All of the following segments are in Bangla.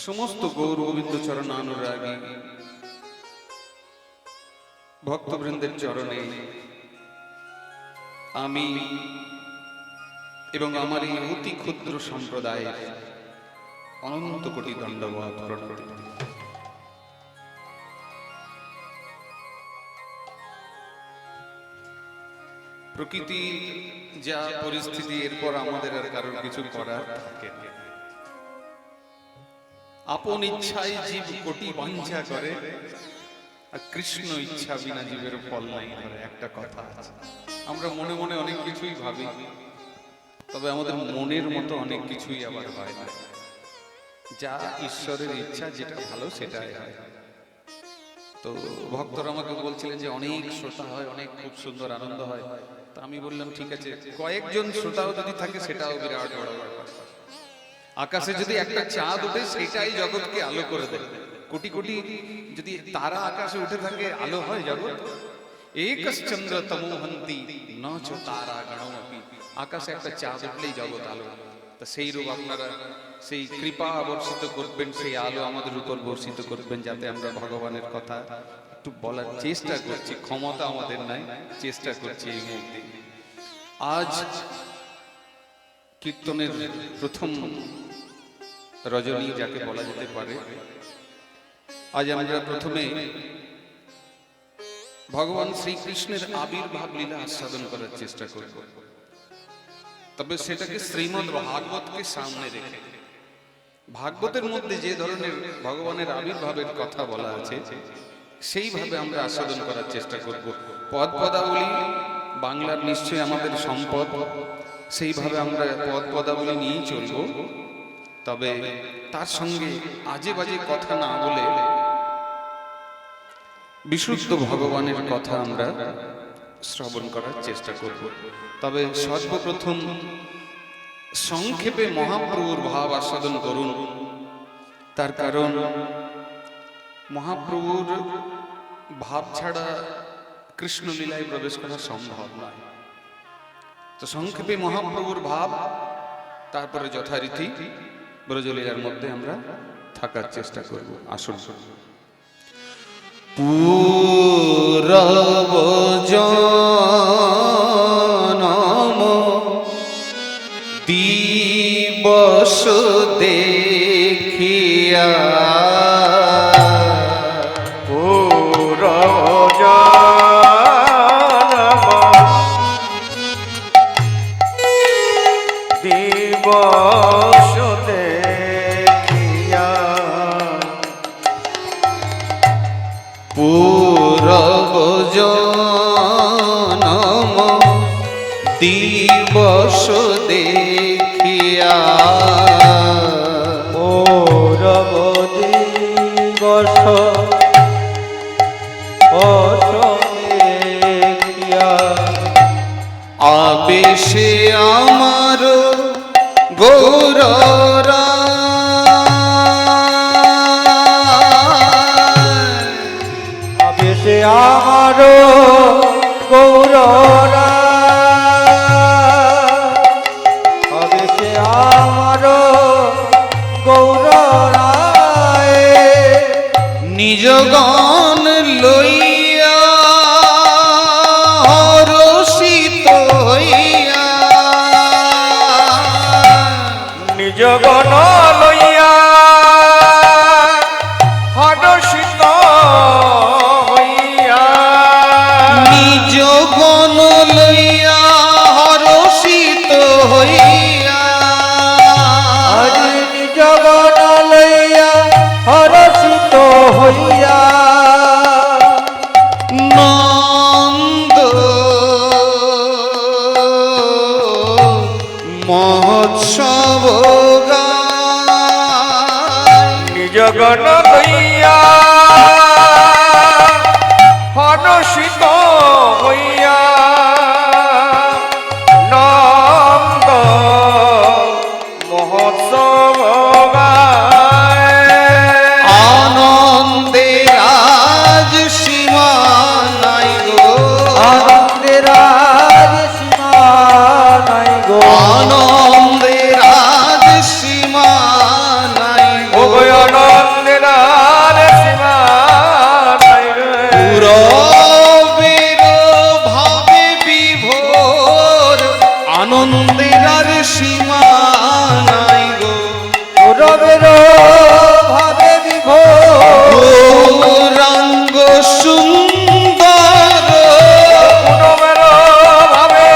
সমস্ত গৌর গোবিন্দ চরণানুরাগী ভক্তবৃন্দের চরণে আমি এবং আমার এই অতি ক্ষুদ্র সম্প্রদায়ের অনন্ত কোটি দণ্ডবত প্রণতি। প্রকৃতি যা পরিস্থিতি, এরপর আমাদের আর কারোর কিছু করার থাকে না। আপন ইচ্ছায় জীব কোটি বাঞ্ছা করে, আর কৃষ্ণ ইচ্ছা বিনা জীবের ফল নাই ধরে, একটা কথা আছে। আমরা মনে মনে অনেক কিছুই ভাবি, তবে আমাদের মনের মতো অনেক কিছুই আবার হয় না। যা ঈশ্বরের ইচ্ছা, যেটা ভালো সেটাই হয়। তো ভক্তরা আমাকে বলছিলেন যে অনেক শ্রোতা হয়, অনেক খুব সুন্দর আনন্দ হয়। তা আমি বললাম ঠিক আছে, কয়েকজন শ্রোতাও যদি থাকে সেটাও বিরাট বড় ব্যাপার। আকাশে যদি একটা চাঁদ ওঠে সেটাই জগৎকে আলো করে দেয়। কোটি কোটি যদি তারা আকাশে উঠে থাকে, আলো হয় জগৎ। একশ্চন্দ্র তমোহন্তি ন চ তারা গণমপি। আকাশে একটা চাঁদ উঠলেই জগৎ আলো। তা সেই রূপ আপনারা সেই কৃপা বর্ষিত করবেন, সেই আলো আমাদের উপর বর্ষিত করবেন, যাতে আমরা ভগবানের কথা একটু বলার চেষ্টা করছি। ক্ষমতা আমাদের নাই, চেষ্টা করছি এই মুহূর্তে। আজ কীর্তনের প্রথম রজনী যাকে বলা যেতে পারে, আজ আমরা প্রথমে ভগবান শ্রীকৃষ্ণের আবির্ভাব লীলা আস্বাদন করার চেষ্টা করব। তবে সেটাকে শ্রীমদ্ ভাগবতকে সামনে রেখে, ভাগবতের মধ্যে যে ধরনের ভগবানের আবির্ভাবের কথা বলা আছে সেইভাবে আমরা আস্বাদন করার চেষ্টা করব। পদ পদাবলী বাংলার নিশ্চয়ই আমাদের সম্পদ, সেইভাবে আমরা পদ পদাবলী নিয়েই চলব। তবে তার সঙ্গে আজে বাজে কথা না বলে বিশুদ্ধ ভগবানের কথা আমরা শ্রবণ করার চেষ্টা করব। তবে সর্বপ্রথম সংক্ষেপে মহাপ্রভুর ভাব আস্বাদন করুন। তার কারণ মহাপ্রভুর ভাব ছাড়া কৃষ্ণ লীলায় প্রবেশ করা সম্ভব নয়। তো সংক্ষেপে মহাপ্রভুর ভাব, তারপরে যথারীতি ব্রজলীলার মধ্যে আমরা থাকার চেষ্টা করব। আসুন। পূরব জনম দিবস দেখিয়া, পূরব জনম দিবস দেখিয়া, পূরব জনম দিবস দেখিয়া, পূরব দিবস দেখিয়া, আবেশে আমার গৌররা, আবেশে আমার গৌররা, আবেশে আমার গৌররায়, নিজ গণ লইয়া হরষিত হইয়া, নিজ গণ লইয়া হর্ষিত হইয়া, নিজ গণ লইয়া হরষিত হইয়া, আজ নিজ গণ লইয়া হর্ষিত হইয়া, নন্দ মহোৎসব গায়, নিজ গণ লইয়া হর্ষিত হইয়া, নন্দ মহোৎসব গায়, আনন্দের আজ সীমা নাই গো, আনন্দের আজ সীমা নাই গো, আনন্দের আজ সীমা নাই গো, ও গো পুরবের ভাবে বিভোর গৌরাঙ্গ সুন্দর পুরবের ভাবে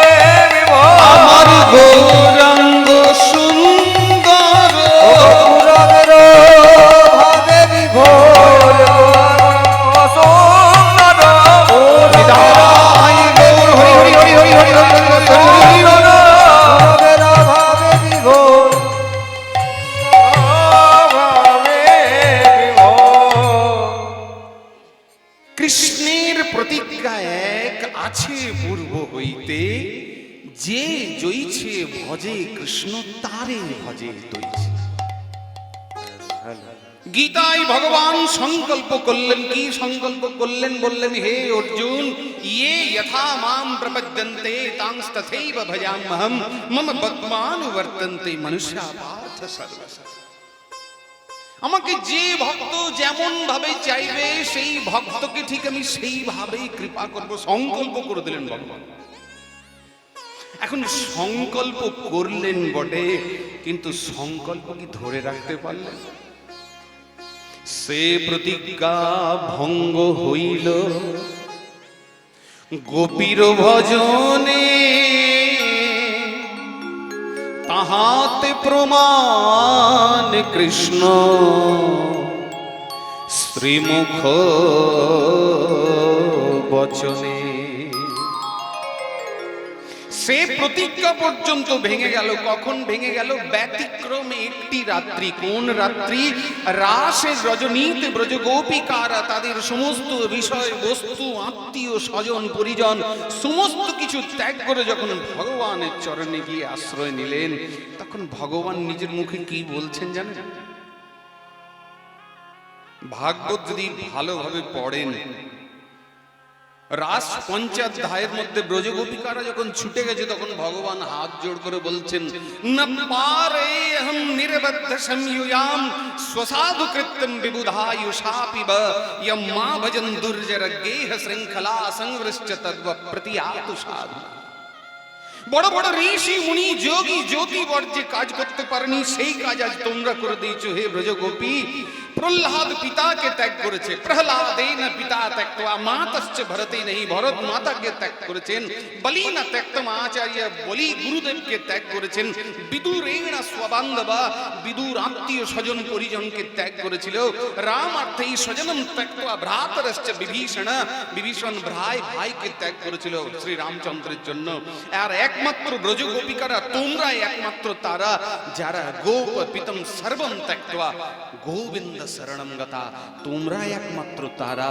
বিভোর আমার গৌরাঙ্গ সুন্দর পুরবের ভাবে বিভোর সুন্দর নিতাই গৌর হরি হরি হরি হরি হরি হরি হরি হরি। পুরবের ভাবে বিভোর ভাবে বিভোর কৃষ্ণের প্রতিজ্ঞা এক আছে পূর্ব হইতে, যে জয়ছে ভজে কৃষ্ণ তারে ভজে তৈছে। গীতায় ভগবান সংকল্প করলেন, কি সংকল্প করলেন? বললেন, হে অর্জুন, ইয়ে যথা মাম প্রপদ্যন্তে তাংস্তথৈব ভজাম্যহম মম বদ্মানুবর্তন্তে মনুষ্যা পার্থ সর্বশঃ। আমাকে যে ভক্ত যেমন ভাবে চাইবে সেই ভক্তকে ঠিক আমি সেইভাবেই কৃপা করব, সংকল্প করে দিলেন ভগবান। এখন সংকল্প করলেন বটে, কিন্তু সংকল্প কি ধরে রাখতে পারলেন? সে প্রতিজ্ঞা ভঙ্গ হইল গোপীর ভজনে, তাহাতে প্রমাণ কৃষ্ণ শ্রীমুখ বচনে। সে প্রতিজ্ঞা পর্যন্ত ভেঙে গেল। কখন ভেঙে গেল? ব্যতিক্রমে একটি রাত্রি। কোন রাত্রি? রাসের রজনীতে ব্রজ গোপিকারা তাদের সমস্ত বিষয় বস্তু, আত্মীয় স্বজন পরিজন সমস্ত কিছু ত্যাগ করে যখন ভগবানের চরণে গিয়ে আশ্রয় নিলেন, তখন ভগবান নিজের মুখে কি বলছেন জানেন? ভাগবত যদি ভালোভাবে পড়েন, রাস পঞ্চাধ্যায়ের মধ্যে ব্রজগোপিকারা যখন ছুটে গেছে, তখন ভগবান হাত জোড় করে বলছেন, ন পারে হম নির্বদ্ধ সংযুয়াম স্বসাধু কৃত্যম বিবুধায়ুষাপিব ইয়ম মা ভজন দুর্জর গেহ শৃঙ্খলা সংবৃশ্চ তদ্ব প্রতিয়াতু সাধু। বড় বড় ঋষি মুনি যোগী জ্যোতিবর যে কাজ করতে পারেনি, সেই কাজ আজ তোমরা করে দিয়েছো হে ব্রজগোপী। প্রহ্লাদ পিতাকে ত্যাগ করেছে, প্রহ্লাদেন পিতা ত্যক্ত্বা মাতশ্চ ভরতে নেই, ভরত মাতাকে ত্যাগ করেছেন। বলিনা ত্যক্তম আচার্য, বলি গুরুদেবকে ত্যাগ করেছেন। বিদুরেণ স্ববান্ধবা, বিদুর আত্মীয় স্বজন পরিজনকে ত্যাগ করেছিল। রাম অর্থেই স্বজনম ত্যক্ত্বা ভ্রাতরশ্চ বিভীষণ, বিভীষণ ভাইকে ত্যাগ করেছিল শ্রী রামচন্দ্রের জন্য। আর একমাত্র ব্রজগোপিকারা, তোমরাই একমাত্র তারা যারা গোপ পিতম সর্বম ত্যক্ত্বা গোবিন্দ শরণম গতা। তোমরা একমাত্র তারা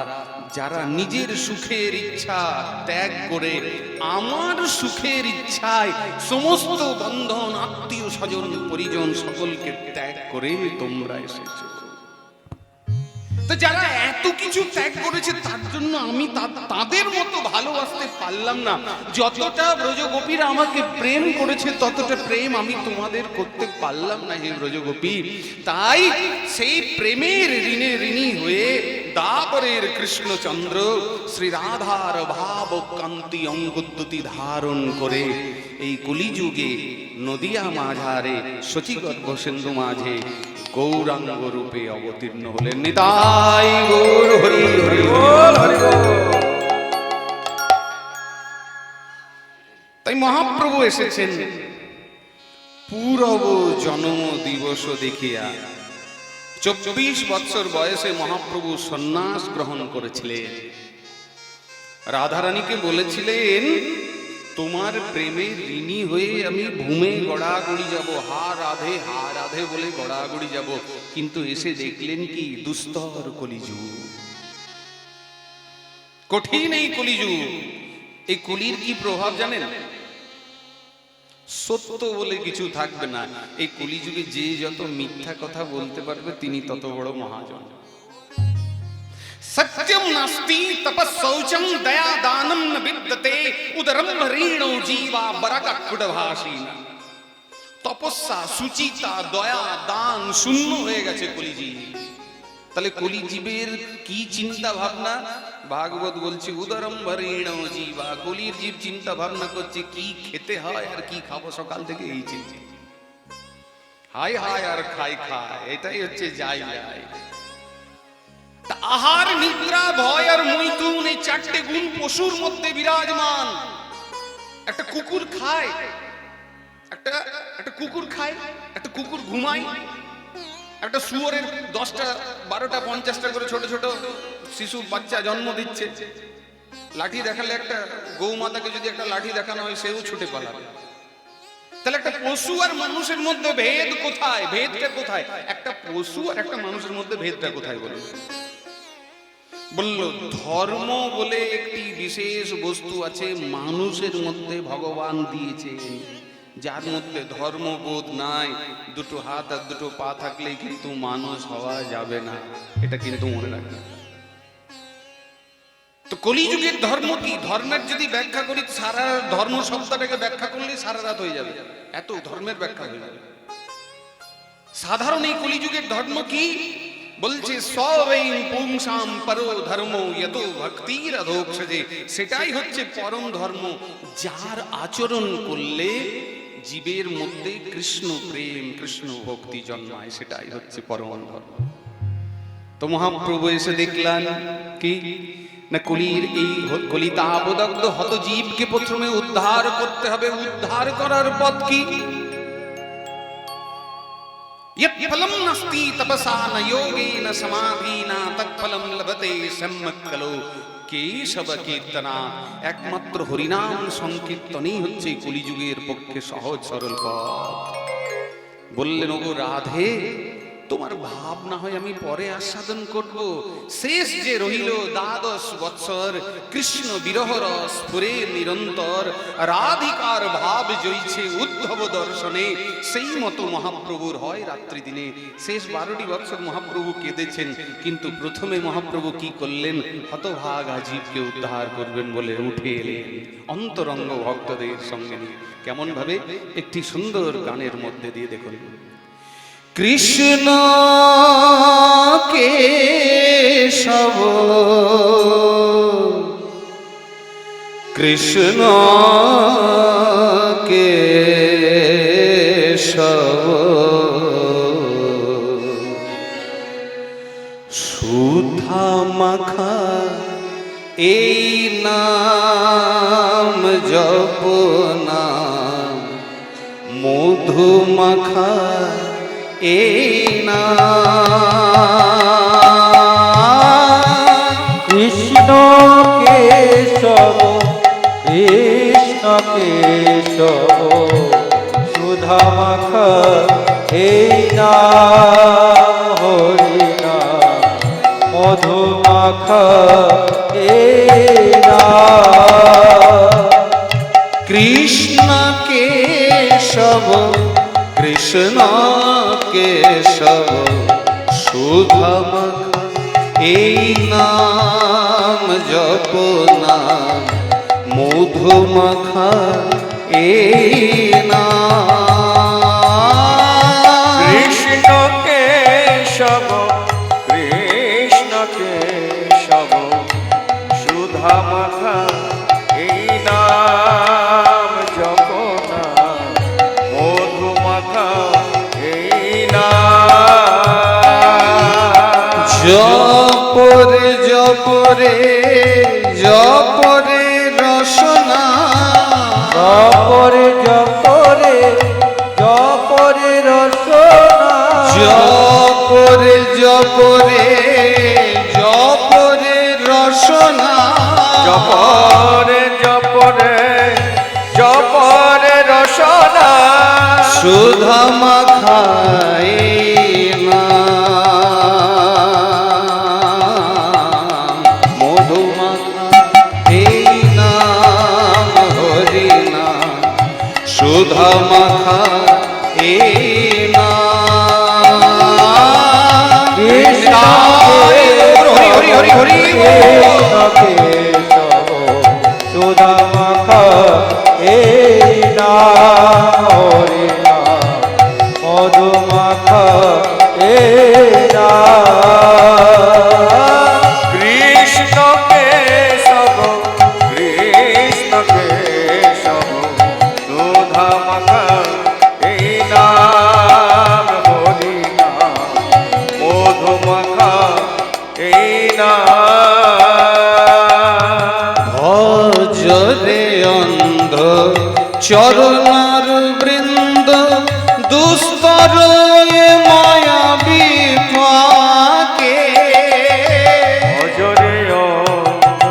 যারা নিজের সুখের ইচ্ছা ত্যাগ করে আমার সুখের ইচ্ছায় সমস্ত বন্ধন, আত্মীয় স্বজন পরিজন সকলকে ত্যাগ করে তোমরা এসেছো। তো যারা এত কিছু ত্যাগ করেছে, তার জন্য আমি তাদের মতো ভালোবাসতে পারলাম না। যতটা ব্রজগোপীরা আমাকে প্রেম করেছে, ততটা প্রেম আমি তোমাদের করতে পারলাম না হে ব্রজগোপী। তাই সেই প্রেমের ঋণে ঋণী হয়ে দাপরের কৃষ্ণচন্দ্র শ্রী রাধার ভাব কান্তি অঙ্গদ্যুতি ধারণ করে এই কলিযুগে নদিয়া মাঝারে শচীগর্ভ সিন্ধু মাঝে গৌরাঙ্গ রূপে অবতীর্ণ হলেন। নিতাই গৌর হরি হরি বল হরি বল। তাই মহাপ্রভু এসেছেন পূরব জন্ম দিবস দেখিয়া। 24 বছর বয়সে মহাপ্রভু সন্ন্যাস গ্রহণ করেছিলেন। রাধারানীকে বলেছিলেন, তোমার প্রেমে ঋণী হয়ে আমি ভূমে গড়াগড়ি যাব, হা রাধে বলে গড়াগড়ি যাব। কিন্তু এসে দেখলেন কি দুস্তর কলিযুগ, কঠিন এই কলিযুগ। এই কলির কি প্রভাব জানেন? সত্য বলে কিছু থাকবে না। এই কলিযুগে যে যত মিথ্যা কথা বলতে পারবে, তিনি তত বড় মহাজন। সত্যম নাস্তি তপঃশৌচম দয়া দানম ন বিদ্যতে উদরম হরিণো জীবা বরকাকুটভাসী। তপস্যা, সুচিতা, দয়া, দান শূন্য হয়ে গেছে কলিজীব। তাহলে কলিজীবের কি চিন্তা ভাবনা? ভাগবত বলছে উদরম হরিণো জীবা। কলির জীব চিন্তা ভাবনা করছে কি খেতে হয় আর কি খাবো সকাল থেকে, এই চিন্তা। হায় হায় আর খাই খায়, এটাই হচ্ছে যাই যাই। তা আহার, নিদ্রা, ভয় আর মৈথুন, এই চারটে গুণ পশুর মধ্যে বিরাজমান। একটা কুকুর খায়, একটা কুকুর খায়, একটা কুকুর ঘুমায়, একটা শুয়োরের 10টা 12টা 50টা করে ছোট ছোট শিশু বাচ্চা জন্ম দিচ্ছে। লাঠি দেখালে, একটা গৌমাতাকে যদি একটা লাঠি দেখানো হয় সেও ছুটে পালাবে। তাহলে একটা পশু আর মানুষের মধ্যে ভেদ কোথায়? ভেদটা কোথায়? একটা পশু আর একটা মানুষের মধ্যে ভেদটা কোথায় বলুন? বলল ধর্ম বলে একটি বিশেষ বস্তু আছে মানুষের মধ্যে ভগবান দিয়েছেন, যার মধ্যে ধর্মবোধ নাই। দুটো হাত আর দুটো পা থাকলেই কিন্তু মানুষ হওয়া যাবে না, এটা কিন্তু মনে রাখবেন। তো কলিযুগের ধর্ম কি? ধর্মের যদি ব্যাখ্যা করি, সারা ধর্ম শব্দটাকে ব্যাখ্যা করলে সারা রাত হয়ে যাবে, এত ধর্মের ব্যাখ্যা হয়ে যাবে। সাধারণ এই কলিযুগের ধর্ম কি বলছে? সবৈং পুংসাম পরো ধর্ম যত ভক্তির অধোক্ষজে, সেটাই হচ্ছে পরম ধর্ম, যার আচরণ করলে জীবের মধ্যে কৃষ্ণ প্রেম, কৃষ্ণ ভক্তি জন্মায়, সেটাই হচ্ছে পরম ধর্ম। তো মহাপ্রভু এসে দেখলেন কি না, কলির এই কলিতাবদগ্ধ হত জীবকে প্রথমে উদ্ধার করতে হবে। উদ্ধার করার পথ কি? यत्फलं नास्ति तपसा न योगेन समाधिना तत्फलं लभते सम्यक् खलु केशव कीर्तना। একমাত্র হরিনাম সংকীর্তনই হচ্ছে কলিযুগের পক্ষে সহজ সরল পথ। বললেন, ওগো রাধে, তোমার ভাব না হয় আমি পরে আস্বাদন করব। শেষ যে রহিল 12 বৎসর, কৃষ্ণ বিরহ রস স্ফুরে নিরন্তর, রাধিকার ভাব জইছে উদ্ধব দর্শনে। সেই মতো মহাপ্রভুর হয় রাত্রি দিনে। শেষ 12টি বৎসর মহাপ্রভু কেঁদেছেন, কিন্তু প্রথমে মহাপ্রভু কি করলেন? হতভাগা জীবকে উদ্ধার করবেন বলে উঠে এলেন অন্তরঙ্গ ভক্তদের সঙ্গে নিয়ে। কেমন ভাবে? একটি সুন্দর গানের মধ্যে দিয়ে দেখুন। কৃষ্ণ কেশব কৃষ্ণ কেশব সুধা মাখা এই নাম জপ নাম, মধু মাখা এই নাম। কৃষ্ণ কেশব কৃষ্ণ কেশব সুধা মাখা এই নাম, হরি নাম মধু মাখা এই নাম। কৃষ্ণ কেশব কৃষ্ণ কেশব সুধা মাখা এই নাম জপ নাম, মধু মাখা এই নাম। কৃষ্ণ কেশব কৃষ্ণ কেশব সুধা মাখা এই নাম জপ নাম, মধু মাখা এই নাম। জপরে জপরে জপরে রসনা, জপরে জপরে জপরে রসনা, জপরে জপরে জপরে রসনা, জপরে জপরে জপরে রসনা, সুধা মাখাই নাম, মধু মাখা এই নাম, হরি নাম সুধা মাখা এই নাম। কৃষ্ণ হরি হরি হরি হরি কৃষ্ণ কেশব সুধা মাখা এই নাম, হরি নাম মধু মাখা এই নাম। কৃষ্ণ কেশব কৃষ্ণ কেশব সুধা মাখা এই নাম, মধুমাখা এই নাম। ভজরে অন্ধ চরণার বৃন্দ দুস্তর এ মায়া বিপাকে। ভজরে অন্ধ,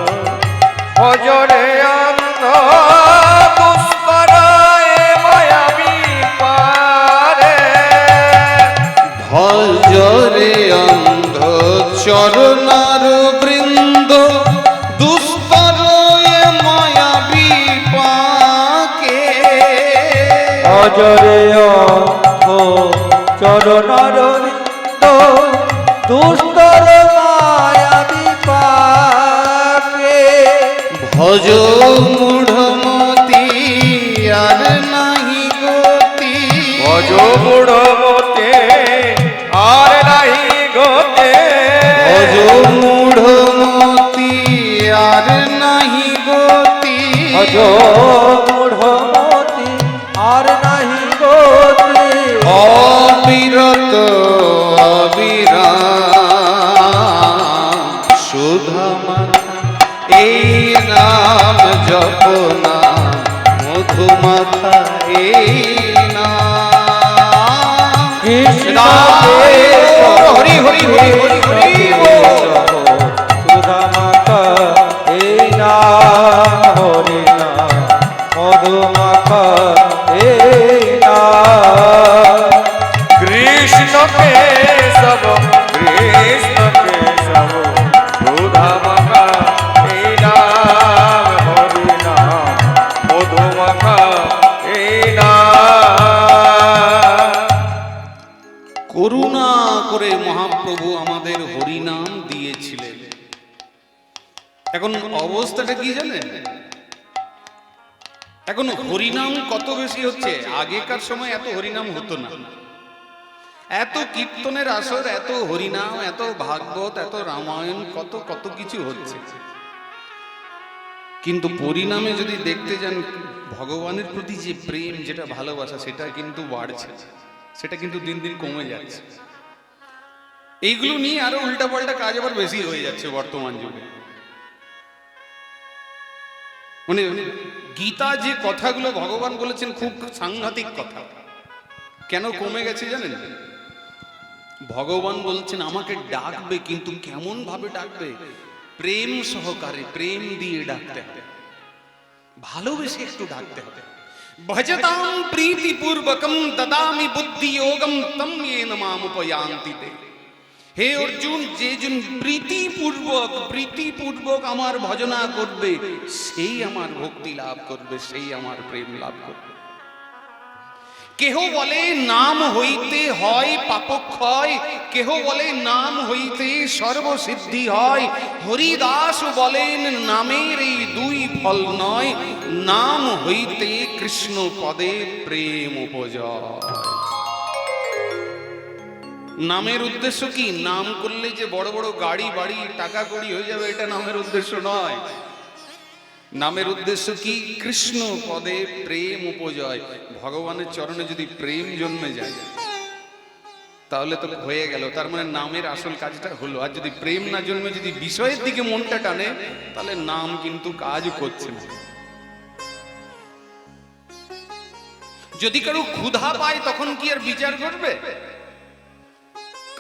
ভজরে অন্ধ দুস্তর এ মায়া বিপারে। ভজরে অন্ধ চরণার বৃন্দ দুস্তর এ মায়া বিপাকে। ভজরে অন্ধ চরণার বৃন্দ দুস্তর মায়া বিপাকে। ভজ মূঢ়মতি আর নাহি গতি। ভজ মূঢ়মতে আর নাহি গতে। ভজ মূঢ়মতি আর নাহি গতি। ভজ মূঢ়মতি আর নাহি গতি। অবিরত অবিরাম সুধামা এই নাম জপনা মধুমাখা এই নাম। কৃষ্ণ হরি হরি হরি হরি হরি বল। সুধামাখা এই নাম, হরি নাম মধুমাখা এই নাম। কৃষ্ণ কেশব কৃষ্ণ কেশব সুধামাখা এই নাম, হরি নাম মধুমাখা এই নাম। করুণা করে মহাপ্রভু আমাদের হরিনাম দিয়েছিলেন। এখন অবস্থাটা কি জানেন? এখন হরিনাম কত বেশি হচ্ছে। আগেকার সময় এত হরিনাম হতো না। এত কীর্তনের আসর, এত হরিনাম, এত ভাগবত, এত রামায়ণ, কত কত কিছু হচ্ছে। কিন্তু পরিণামে যদি দেখতে যান, ভগবানের প্রতি যে প্রেম, যেটা ভালোবাসা, সেটা কিন্তু বাড়ছে, সেটা কিন্তু দিন দিন কমে যাচ্ছে। এইগুলো নিয়ে আরো উল্টাপাল্টা কাজ আবার বেশি হয়ে যাচ্ছে বর্তমান যুগে। মানে গীতা যে কথাগুলো ভগবান বলেছেন খুব সাংঘাতিক কথা। কেন কমে গেছে জানেন? ভগবান বলছেন আমাকে ডাকবে, কিন্তু কেমন ভাবে ডাকবে? প্রেম সহকারে, প্রেম দিয়ে ডাকতে হবে, ভালোবেসে একটু ডাকতে হবে। ভজতাম প্রীতিপূর্বকম দদামি বুদ্ধি যোগম তম येन মামুপয়ান্তি তে। হে অর্জুন, যে জন প্রীতিপূর্বক আমার ভজনা করবে, সেই আমার ভক্তি লাভ করবে, সেই আমার প্রেম লাভ করবে। কেহ বলে নাম হইতে হয় পাপক্ষয়, কেহ বলে নাম হইতে সর্বসিদ্ধি হয়। হরিদাস বলেন নামের এই দুই ফল নয়, নাম হইতে কৃষ্ণ পদে প্রেম উপজয়। নামের উদ্দেশ্য কি? নাম করলে যে বড় বড় গাড়ি বাড়ি টাকা কড়ি হয়ে যাবে, এটা নামের উদ্দেশ্য নয়। নামের উদ্দেশ্য কি? কৃষ্ণ পদে প্রেম উপজয়। ভগবানের চরণে যদি প্রেম জন্মে যায় তাহলে তো হয়ে গেল, তার মানে নামের আসল কাজটা হলো। আর যদি প্রেম না জন্মে, যদি বিষয়ের দিকে মনটা টানে, তাহলে নাম কিন্তু কাজ করছে না। যদি কারো ক্ষুধা পায় তখন কি আর বিচার করবে?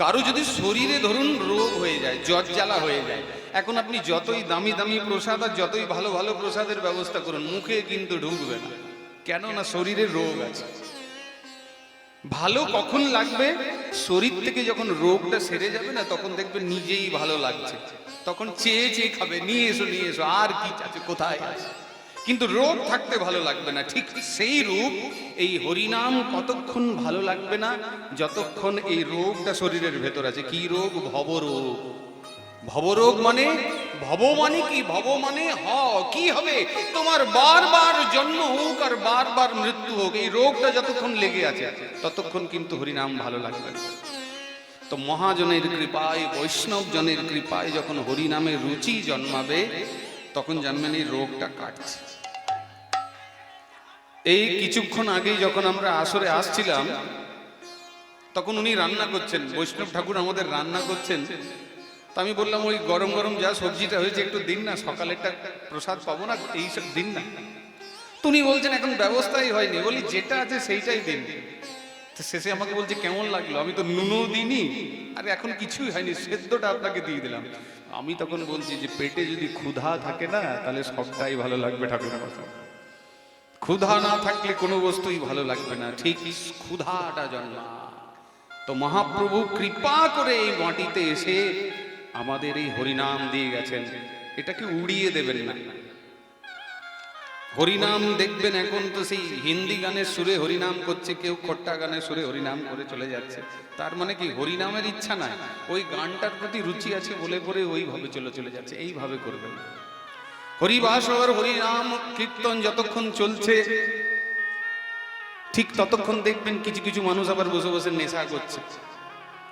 কারো যদি শরীরে ধরুন রোগ হয়ে যায়, জ্বর জ্বালা হয়ে যায়, এখন আপনি যতই দামি দামি প্রসাদ আর যতই ভালো ভালো প্রসাদের ব্যবস্থা করুন, মুখে কিন্তু ঢুকবে না। কেন না? শরীরে রোগ আছে। ভালো কখন লাগবে? শরীর থেকে যখন রোগটা সেরে যাবে না, তখন দেখবে নিজেই ভালো লাগছে, তখন চেয়ে চেয়ে খাবে, নিয়ে এসো নিয়ে এসো, আর কি আছে, কোথায় আছে। কিন্তু রোগ থাকতে ভালো লাগবে না। ঠিক সেই রূপ এই হরিনাম কতক্ষণ ভালো লাগবে না, যতক্ষণ এই রোগটা শরীরের ভেতর আছে। কি রোগ? ভবরোগ। ভবরোগ মানে, ভব মানে কি? ভব মানে কি হবে? তোমার বারবার জন্ম হোক আর বারবার মৃত্যু হোক, এই রোগটা যতক্ষণ লেগে আছে ততক্ষণ কিন্তু হরিনাম ভালো লাগবে না। তো মহাজনের কৃপায়, বৈষ্ণব জনের কৃপায় যখন হরিনামের রুচি জন্মাবে, তখন জানবেন এই রোগটা কাটছে। এই কিছুক্ষণ আগেই যখন আমরা আসরে আসছিলাম, তখন উনি রান্না করছেন, বৈষ্ণব ঠাকুর আমাদের রান্না করছেন। তা আমি বললাম ওই গরম গরম যা সবজিটা হয়েছে একটু দিন না, সকালেরটা প্রসাদ পাবো না, এই সব দিন না। তো উনি বলছেন এখন ব্যবস্থাই হয়নি। বলি যেটা আছে সেইটাই দিন। তো শেষে আমাকে বলছে কেমন লাগলো, আমি তো নুনও দিইনি আর এখন কিছুই হয়নি, সেদ্ধটা আপনাকে দিয়ে দিলাম। আমি তখন বলছি যে পেটে যদি ক্ষুধা থাকে না তাহলে সবটাই ভালো লাগবে ঠাকুরের কথা। ক্ষুধা না থাকলে কোনো বস্তুই ভালো লাগবে না, ঠিক ক্ষুধাটা জন্মা। তো মহাপ্রভু কৃপা করে এই মাটিতে এসে আমাদের এই হরিনাম দিয়ে গেছেন, এটাকে উড়িয়ে দেবেন না। হরিনাম দেখবেন এখন তো সেই হিন্দি গানের সুরে হরিনাম করছে, কেউ খট্টা গানের সুরে হরিনাম করে চলে যাচ্ছে। তার মানে কি হরিনামের ইচ্ছা নাই, ওই গানটার প্রতি রুচি আছে বলে করে ওইভাবে চলে যাচ্ছে। এইভাবে করবেন না। হরিবাসর হরিনাম কীর্তন যতক্ষণ চলছে ঠিক ততক্ষণ দেখবেন কিছু কিছু মানুষ আবার বসে বসে নেশা করছে।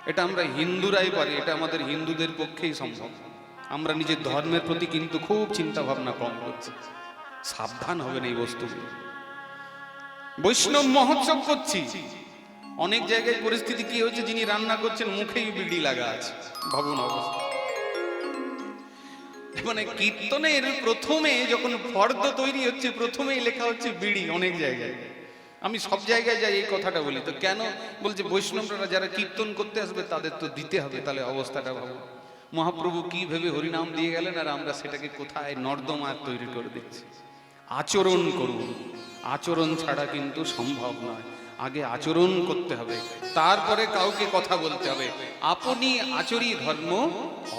এটা আমরা হিন্দুরাই পারি, এটা আমাদের হিন্দুদের পক্ষেই সম্ভব। আমরা নিজের ধর্মের প্রতি কিন্তু খুব চিন্তা ভাবনা কম করছি। সাবধান হবেন এই বস্তুগুলো। বৈষ্ণব মহোৎসব করছি, অনেক জায়গায় পরিস্থিতি কি হয়েছে, যিনি রান্না করছেন মুখেই বিড়ি লাগা আছে, ভাবুন অবস্থা। মানে কীর্তনের প্রথমে যখন ফর্দ তৈরি হচ্ছে প্রথমেই লেখা হচ্ছে বিড়ি। অনেক জায়গায়, আমি সব জায়গায় যাই এই কথাটা বলি। তো কেন বলছে, বৈষ্ণবরা যারা কীর্তন করতে আসবে তাদের তো দিতে হবে। তাহলে অবস্থাটা ভাবো, মহাপ্রভু কি ভেবে হরিনাম দিয়ে গেলেন আর আমরা সেটাকে কোথায় নর্দমা তৈরি করে দিচ্ছি। আচরণ করুন, আচরণ ছাড়া কিন্তু সম্ভব নয়। আগে আচরণ করতে হবে, তারপরে কাউকে কথা বলতে হবে। আপনি আচরি ধর্ম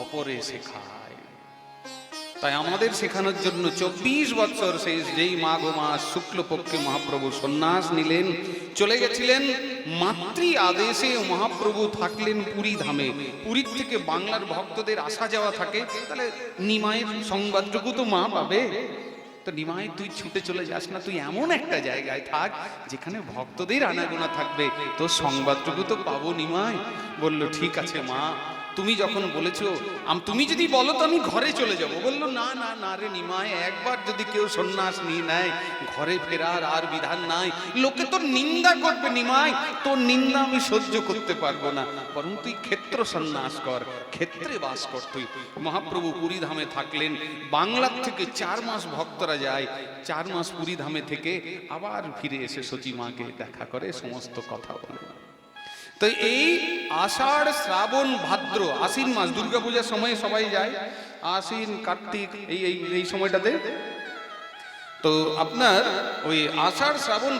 অপরে শেখায়। তাই আমাদের শেখানোর জন্য 24 বছর শেষ যেই মাঘ মাস শুক্লপক্ষে মহাপ্রভু সন্ন্যাস নিলেন, চলে গেছিলেন মাতৃ আদেশে। মহাপ্রভু থাকলেন পুরী ধামে। পুরীর থেকে বাংলার ভক্তদের আসা যাওয়া থাকে, তাহলে নিমাইয়ের সংবাদটুকু তো মা পাবে। তো নিমাই তুই ছুটে চলে যাস না, তুই এমন একটা জায়গায় থাক যেখানে ভক্তদের আনাগোনা থাকবে, তোর সংবাদটুকু তো পাবো নিমাই। বলল ঠিক আছে মা, তুমি যখন বলেছো, তুমি যদি বলো তো আমি ঘরে চলে যাব। বললো না না না রে নিমাই, একবার যদি কেউ সন্ন্যাস নিয়ে নেয় ঘরে ফেরার আর বিধান নাই। লোকে তোর নিন্দা করবে নিমাই, তোর নিন্দা আমি সহ্য করতে পারবো না, বরং তুই ক্ষেত্র সন্ন্যাস কর, ক্ষেত্রে বাস কর তুই। মহাপ্রভু পুরী ধামে থাকলেন। বাংলার থেকে 4 মাস ভক্তরা যায়, 4 মাস পুরী ধামে থেকে আবার ফিরে এসে সচী মাকে দেখা করে, সমস্ত কথা বলে। তো এই আষাঢ় শ্রাবণ ভাদ্র আশ্বিন মাস, দুর্গাপূজার সময় সবাই যায়, আশ্বিন কার্তিক এই সময়টাতে। তো আপনার ওই আষাঢ় শ্রাবণ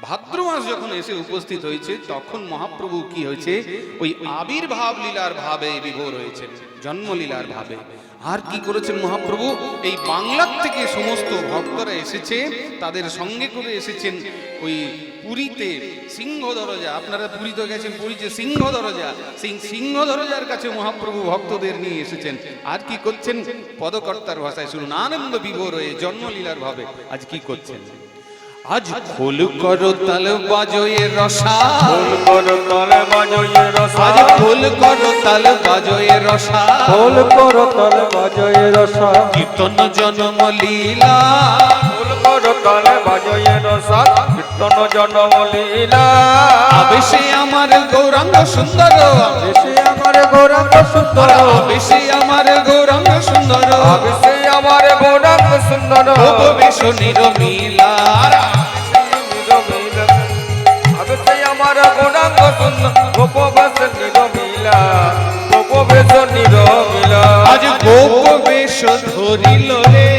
ভাদ্র মাস যখন এসে উপস্থিত হয়েছে, তখন মহাপ্রভু কি হয়েছে, ওই আবির্ভাব লীলার ভাবে বিভোর হয়েছেন, জন্মলীলার ভাবে। আর কি করেছেন মহাপ্রভু, এই বাংলার থেকে সমস্ত ভক্তরা এসেছে, তাদের সঙ্গে করে এসেছেন ওই পুরীতে সিংহ দরজা। আপনারা পুরীতে গেছেন, পুরীতে সিংহ দরজা, সেই সিংহ দরজার কাছে মহাপ্রভু ভক্তদের নিয়ে এসেছেন। আর কি করছেন, পদকর্তার ভাষায় শুনুন, আনন্দ বিভোর হয়ে জন্মলীলার ভাবে আজ কি করছেন। আজ খোল করো তাল বাজোয়ে রসা, খোল করো তাল বাজোয়ে রসা, আজ খোল করো তাল বাজোয়ে রসা, খোল করো তাল বাজোয়ে রসা, কীর্তন জন্ম লীলা। খোল করো তাল বাজোয়ে রসা, কীর্তন জন্ম লীলা। আবেশে আমার গৌরাঙ্গ সুন্দর, আবেশে আমার গৌরাঙ্গ সুন্দর, আবেশে আমার গৌরাঙ্গ সুন্দর, আবেশে আমার গৌরাঙ্গ সুন্দর, উপবেশ নিরমিলা। আবেশে আমার গৌরাঙ্গ সুন্দর, উপবেশ নিরমিলা, উপবেশ নিরমিলা। আজ গোপবেশ ধরিল রে,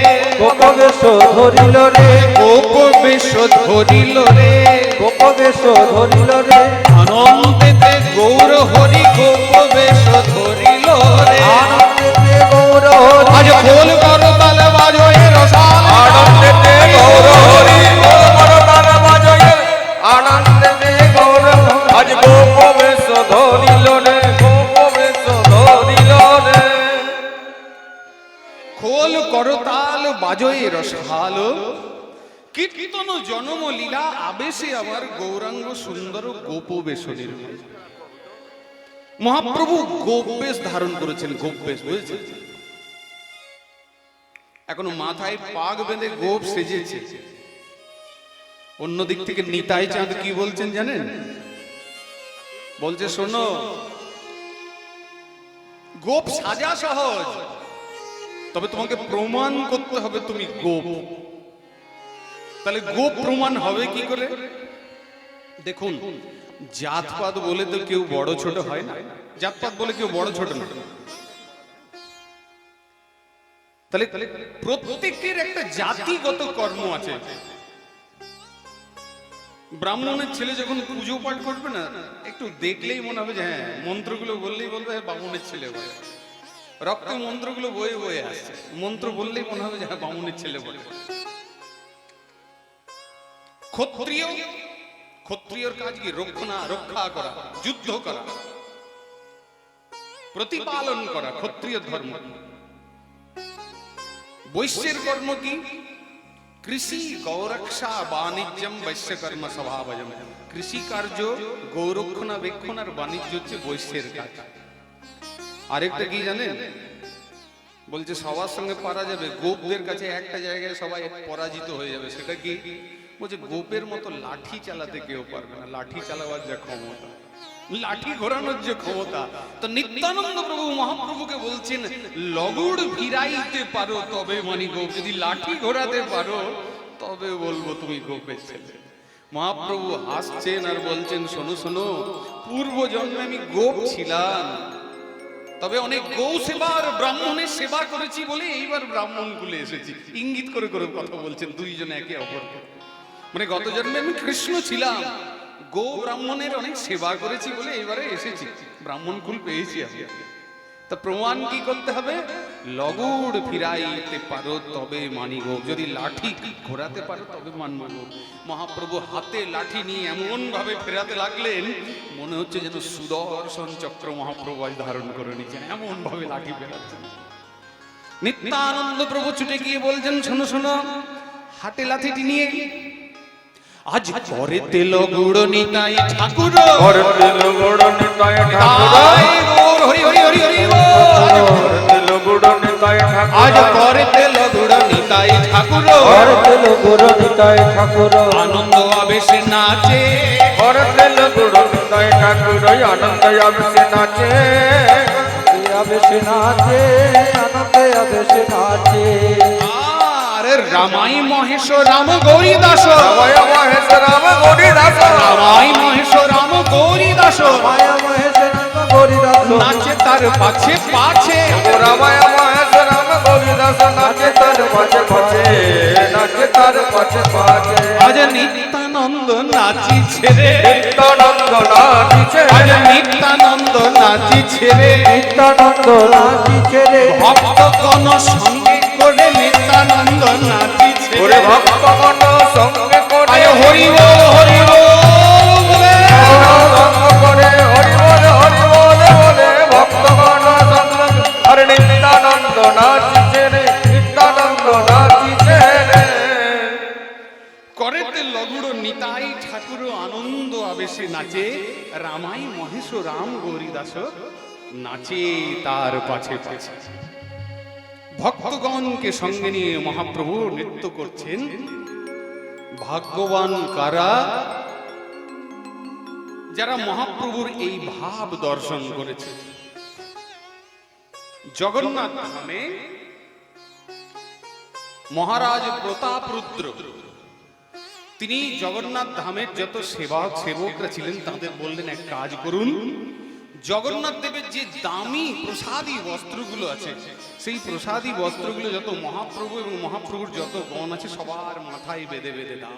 গোপবেশ ধরিল রে, গোপবেশ ধরিল রে, গোপবেশ ধরিল রে। আনন্দেতে গৌর হরি গোপবেশ ধরিল রে, আনন্দেতে গৌর হরি। আজ খোল করো তাল বাজোয়ে রসা, আনন্দেতে গৌর হরি, খোল করো তাল বাজোয়ে, আনন্দেতে গৌর হরি। আজ গোপবেশ ধরিল রে, গোপবেশ ধরিল রে। খোল করো তাল বাজোয়ে রসাল, কীর্তন জনম লীলা। আবেশে আমার গৌরাঙ্গ সুন্দর গোপবেশ নির্মল। মহাপ্রভু গোপবেশ ধারণ করেছেন, গোপবেশ বুঝেছেন। এখনো মাথায় পাগ বেঁধে গোপ সেজেছে। অন্যদিক থেকে নিতাই চাঁদ কি বলছেন জানেন, বলছে শোনো, গোপ সাজা সহজ, তবে তোমাকে প্রমাণ করতে হবে তুমি গোপ। তাহলে গোপ প্রমাণ হবে কি করে? দেখুন, জাতপাত বলে তো কেউ বড় ছোট হয় না, জাতপাত বলে কেউ বড় ছোট না। তাহলে প্রত্যেকের একটা জাতিগত কর্ম আছে। ব্রাহ্মণের ছেলে যখন পুজো পাঠ করবে না, একটু দেখলেই মনে হবে যে হ্যাঁ, মন্ত্রগুলো বললেই বলবে হ্যাঁ ব্রাহ্মণের ছেলে বলে। রক্তে মন্ত্রগুলো বয়ে বয়ে আসছে, মন্ত্র বললেই মনে হবে যে হ্যাঁ ব্রাহ্মণের ছেলে বলে। ক্ষত্রিয়র কাজ কি? রক্ষা করা, যুদ্ধ করা, প্রতিপালন করা, ক্ষত্রিয় ধর্ম। বৈশ্যের কর্ম কি? কৃষি, গৌরক্ষা, বাণিজ্যম, বৈশ্য কর্ম স্বভাবজম। কৃষি কার্য, গৌরক্ষণাবেক্ষণ আর বাণিজ্য হচ্ছে বৈশ্যের কাজ। আরেকটা কি জানেন? বলছে সবার সঙ্গে পারা যাবে, গোপদের কাছে একটা জায়গায় সবাই পরাজিত হয়ে যাবে। সেটা কি? বলছে গোপের মতো লাঠি চালাতে কেউ পারবে না। লাঠি চালাবার যে ক্ষমতা, লাঠি ঘোরানোর যে ক্ষমতা, তো নিত্যানন্দ প্রভু মহাপ্রভুকে বলছেন লগড় ভিড়াইতে পারো তবে মানি গোপ। যদি লাঠি ঘোরাতে পারো তবে বলবো তুমি গোপের ছেলে। মহাপ্রভু হাসছেন আর বলছেন শোনো শোনো, পূর্ব জন্মে আমি গোপ ছিলাম, তবে অনেক গৌ সেবার ব্রাহ্মণের সেবা করেছি বলে এইবার ব্রাহ্মণ কুলে এসেছি। ইঙ্গিত করে করে কথা বলছেন দুইজনে একে অপরকে। মানে গত জন্মে আমি কৃষ্ণ ছিলাম, গো ব্রাহ্মণের অনেক সেবা করেছি বলে এবারে এসেছি, ব্রাহ্মণ কুল পেয়েছি আমি। তা প্রমাণ কি করতে হবে? লগড় ফিরাইতে পারো তবে মানি গো। যদি লাঠি ঘোরাতে পারো তবে মানব গো। মহাপ্রভু হাতে লাঠি নিয়ে এমন ভাবে ফেরাতে লাগলেন, মনে হচ্ছে যেন সুদর্শন চক্র মহাপ্রভু আজ ধারণ করে নিয়েছেন, এমন ভাবে লাঠি ফেরাচ্ছেন। নিত্যানন্দ প্রভু ছুটে গিয়ে বলছেন শোনো শোনো, হাতে লাঠিটি নিয়ে আজ করেতে লগড় নিতাই ঠাকুর, করতে লগড় নিতাই ঠাকুর, হরি হরি হরি হরি, করতে লগড় নিতাই ঠাকুর, আজ করেতে লগড় নিতাই ঠাকুর, করতে লগড় নিতাই ঠাকুর, আনন্দ আবেশে নাচে, করতে লগড় নিতাই ঠাকুর, আনন্দ আবেশে নাচে, আবেশে নাচে, আনন্দ আবেশে নাচে। আরে রামাই মহেশ রাম গৌরী দাস, রামায় মহেশ রাম গৌরী দাস, রামাই মহেশ রাম গৌরী দাস, রামায় মহেশ রাম গৌরী দাস, নাচে তার পাছে পাছে, রামায় মহেশ রাম গৌরী দাস, নাচে তার পাছে পাছে, নাচে তার পাছে পাছে। আজ নিত্যানন্দ নাচিছে রে, নিত্যানন্দ নাচিছে, আজ নিত্যানন্দ নাচিছে রে, নিত্যানন্দ নাচিছে রে, ভক্তগণ সঙ্গে করে নিত্যানন্দ নাচিছে ওরে ভক্তগণ সঙ্গে করে, আয় হরি বল হরি বল বলে, সঙ্গ করে হরি বল বলে, ভক্তগণ সঙ্গ। আরে নিত্যানন্দ নাচিছে রে, নিত্যানন্দ নাচিছে রে। করেতে লগড় নিতাই ঠাকুর আনন্দ আবেশে নাচে, রামাই মহেশ রাম গৌরী দাস নাচে তার পাছে পাছে। ভক্তগণকে সঙ্গে নিয়ে মহাপ্রভু নৃত্য করছেন। ভাগ্যবান কারা? যারা মহাপ্রভুর এই ভাব দর্শন করেছে। জগন্নাথ ধামে মহারাজ প্রতাপরুদ্র তিনি জগন্নাথ ধামের যত সেবকরা ছিলেন তাদের বললেন এক কাজ করুন, জগন্নাথ দেবের যে দামি প্রসাদী বস্ত্রগুলো আছে সেই প্রসাদী বস্ত্রগুলো যত মহাপ্রভু এবং মহাপ্রভুর যত গণ আছে সবার মাথায় বেঁধে বেঁধে দাও।